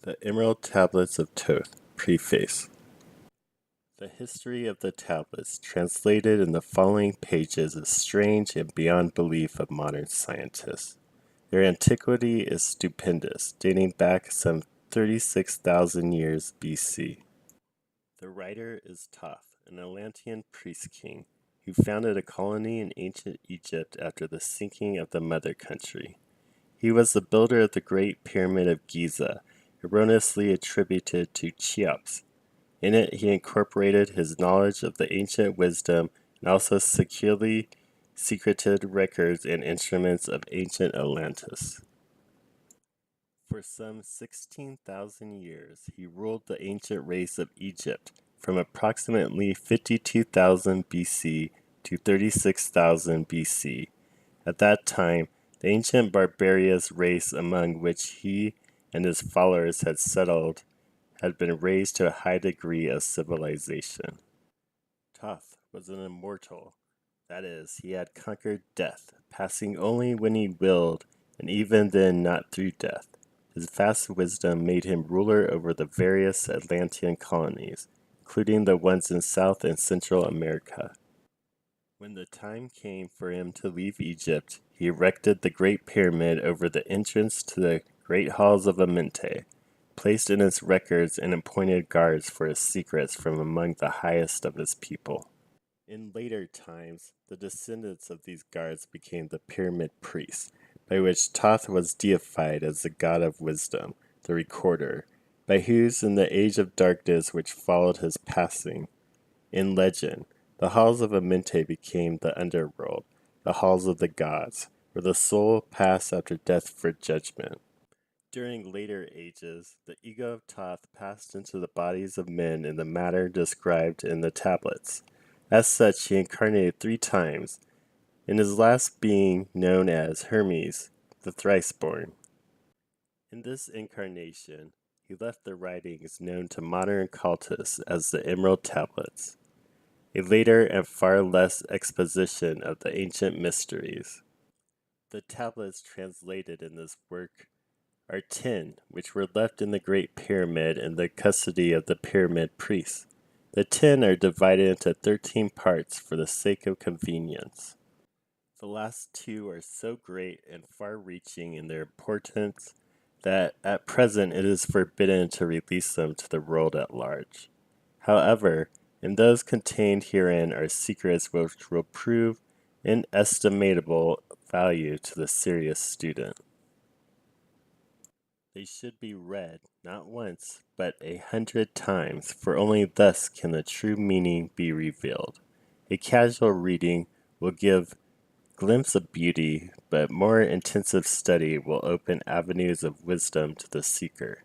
The Emerald Tablets of Thoth, Preface. The history of the tablets, translated in the following pages, is strange and beyond belief of modern scientists. Their antiquity is stupendous, dating back some 36,000 years BC. The writer is Thoth, an Atlantean priest king, who founded a colony in ancient Egypt after the sinking of the mother country. He was the builder of the Great Pyramid of Giza, erroneously attributed to Cheops. In it, he incorporated his knowledge of the ancient wisdom and also securely secreted records and instruments of ancient Atlantis. For some 16,000 years, he ruled the ancient race of Egypt from approximately 52,000 BC to 36,000 BC. At that time, the ancient barbarous race among which he and his followers had settled had been raised to a high degree of civilization. Thoth was an immortal, that is, he had conquered death, passing only when he willed, and even then not through death. His vast wisdom made him ruler over the various Atlantean colonies, including the ones in South and Central America. When the time came for him to leave Egypt, he erected the Great Pyramid over the entrance to the great halls of Amenti, placed in its records and appointed guards for his secrets from among the highest of his people. In later times, the descendants of these guards became the Pyramid Priests, by which Thoth was deified as the god of wisdom, the recorder, by whose in the age of darkness which followed his passing. In legend, the halls of Amenti became the underworld, the halls of the gods, where the soul passed after death for judgment. During later ages, the ego of Thoth passed into the bodies of men in the manner described in the tablets. As such, he incarnated 3 times, in his last being known as Hermes, the thrice-born. In this incarnation, he left the writings known to modern occultists as the Emerald Tablets, a later and far less exposition of the ancient mysteries. The tablets translated in this work are 10, which were left in the Great Pyramid in the custody of the Pyramid Priests. The 10 are divided into 13 parts for the sake of convenience. The last 2 are so great and far-reaching in their importance that at present it is forbidden to release them to the world at large. However, in those contained herein are secrets which will prove inestimable value to the serious student. They should be read, not once, but 100 times, for only thus can the true meaning be revealed. A casual reading will give glimpse of beauty, but more intensive study will open avenues of wisdom to the seeker.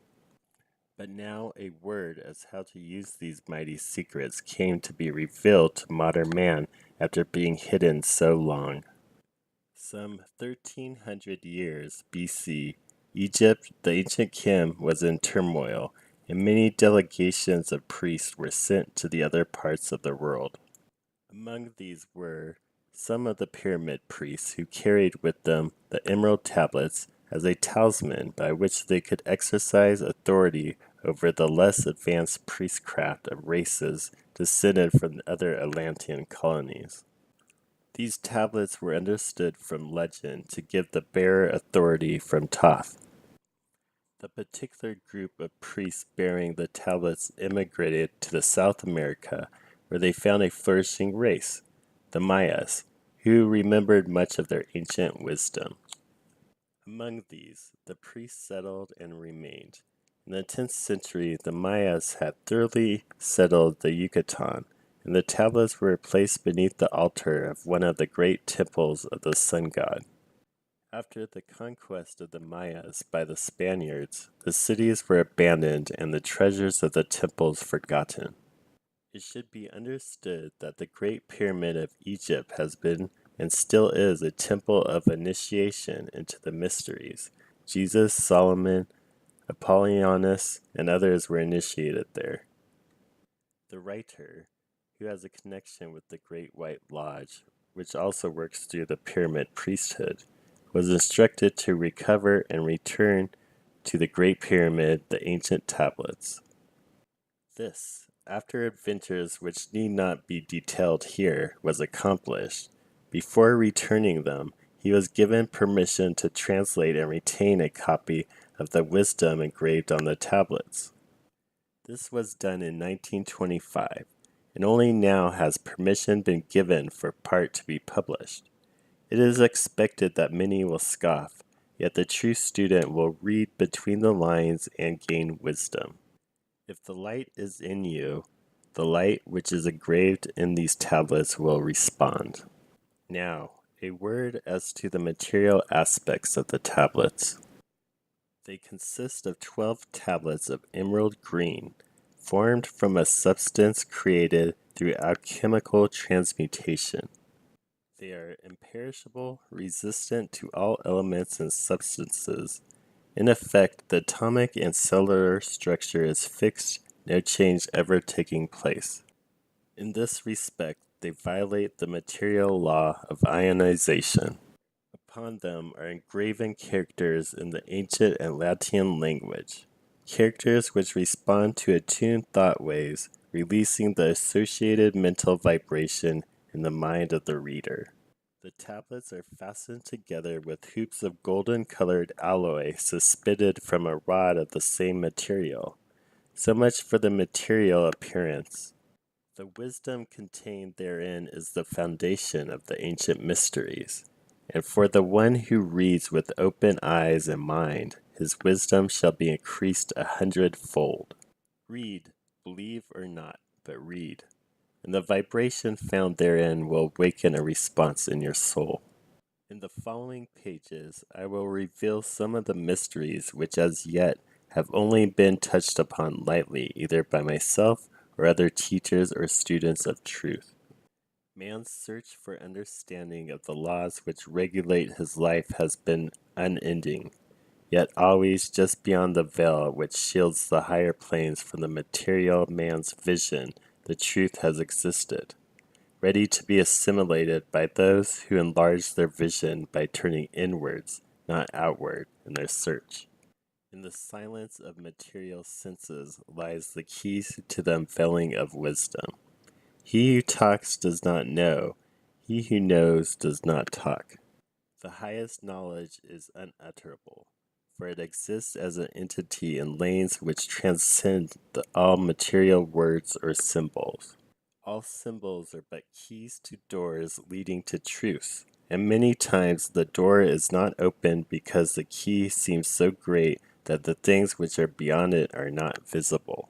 But now a word as how to use these mighty secrets came to be revealed to modern man after being hidden so long. Some 1300 years BC, Egypt, the ancient Kim, was in turmoil, and many delegations of priests were sent to the other parts of the world. Among these were some of the pyramid priests who carried with them the emerald tablets as a talisman by which they could exercise authority over the less advanced priestcraft of races descended from the other Atlantean colonies. These tablets were understood from legend to give the bearer authority from Thoth. The particular group of priests bearing the tablets immigrated to South America, where they found a flourishing race, the Mayas, who remembered much of their ancient wisdom. Among these, the priests settled and remained. In the 10th century, the Mayas had thoroughly settled the Yucatan, and the tablets were placed beneath the altar of one of the great temples of the sun god. After the conquest of the Mayas by the Spaniards, the cities were abandoned and the treasures of the temples forgotten. It should be understood that the Great Pyramid of Egypt has been and still is a temple of initiation into the mysteries. Jesus, Solomon, Apollonius, and others were initiated there. The writer, who has a connection with the Great White Lodge, which also works through the pyramid priesthood, was instructed to recover and return to the Great Pyramid, the ancient tablets. This, after adventures which need not be detailed here, was accomplished. Before returning them, he was given permission to translate and retain a copy of the wisdom engraved on the tablets. This was done in 1925, and only now has permission been given for part to be published. It is expected that many will scoff, yet the true student will read between the lines and gain wisdom. If the light is in you, the light which is engraved in these tablets will respond. Now, a word as to the material aspects of the tablets. They consist of 12 tablets of emerald green, formed from a substance created through alchemical transmutation. They are imperishable, resistant to all elements and substances. In effect, the atomic and cellular structure is fixed, no change ever taking place. In this respect, they violate the material law of ionization. Upon them are engraven characters in the ancient Atlantean language, characters which respond to attuned thought waves, releasing the associated mental vibration in the mind of the reader. The tablets are fastened together with hoops of golden-colored alloy suspended from a rod of the same material. So much for the material appearance. The wisdom contained therein is the foundation of the ancient mysteries. And for the one who reads with open eyes and mind, his wisdom shall be increased 100-fold. Read, believe or not, but read, and the vibration found therein will awaken a response in your soul. In the following pages, I will reveal some of the mysteries which as yet have only been touched upon lightly either by myself or other teachers or students of truth. Man's search for understanding of the laws which regulate his life has been unending, yet always just beyond the veil which shields the higher planes from the material man's vision, the truth has existed, ready to be assimilated by those who enlarge their vision by turning inwards, not outward, in their search. In the silence of material senses lies the keys to the unveiling of wisdom. He who talks does not know. He who knows does not talk. The highest knowledge is unutterable, for it exists as an entity in lanes which transcend all material words or symbols. All symbols are but keys to doors leading to truth, and many times the door is not opened because the key seems so great that the things which are beyond it are not visible.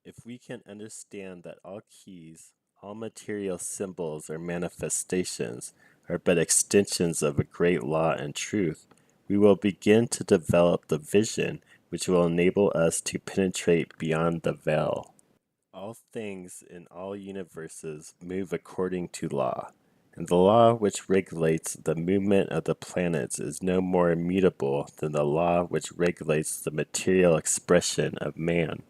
If we can understand that all keys, all material symbols or manifestations are but extensions of a great law and truth, we will begin to develop the vision which will enable us to penetrate beyond the veil. All things in all universes move according to law, and the law which regulates the movement of the planets is no more immutable than the law which regulates the material expression of man.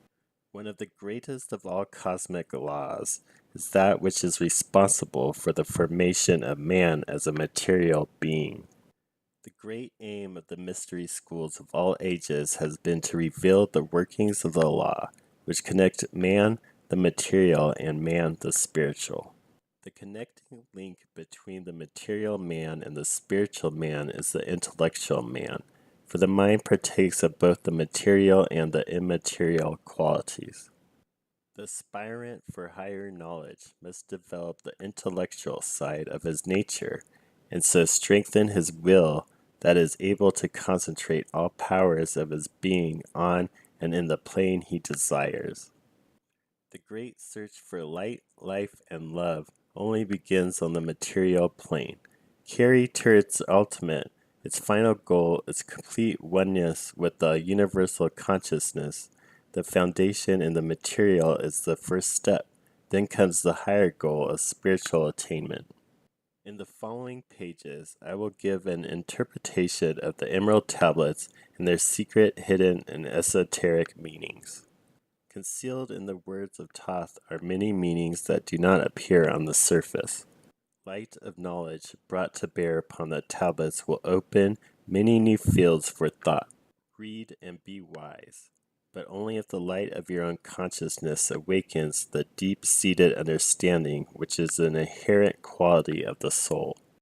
One of the greatest of all cosmic laws is that which is responsible for the formation of man as a material being. The great aim of the mystery schools of all ages has been to reveal the workings of the law, which connect man, the material, and man, the spiritual. The connecting link between the material man and the spiritual man is the intellectual man, for the mind partakes of both the material and the immaterial qualities. The aspirant for higher knowledge must develop the intellectual side of his nature, and so strengthen his will that is able to concentrate all powers of his being on and in the plane he desires. The great search for light, life, and love only begins on the material plane. Carried to its ultimate, its final goal, its complete oneness with the universal consciousness. The foundation in the material is the first step. Then comes the higher goal of spiritual attainment. In the following pages, I will give an interpretation of the emerald tablets and their secret, hidden, and esoteric meanings. Concealed in the words of Thoth are many meanings that do not appear on the surface. Light of knowledge brought to bear upon the tablets will open many new fields for thought. read and be wise, but only if the light of your own consciousness awakens the deep-seated understanding which is an inherent quality of the soul.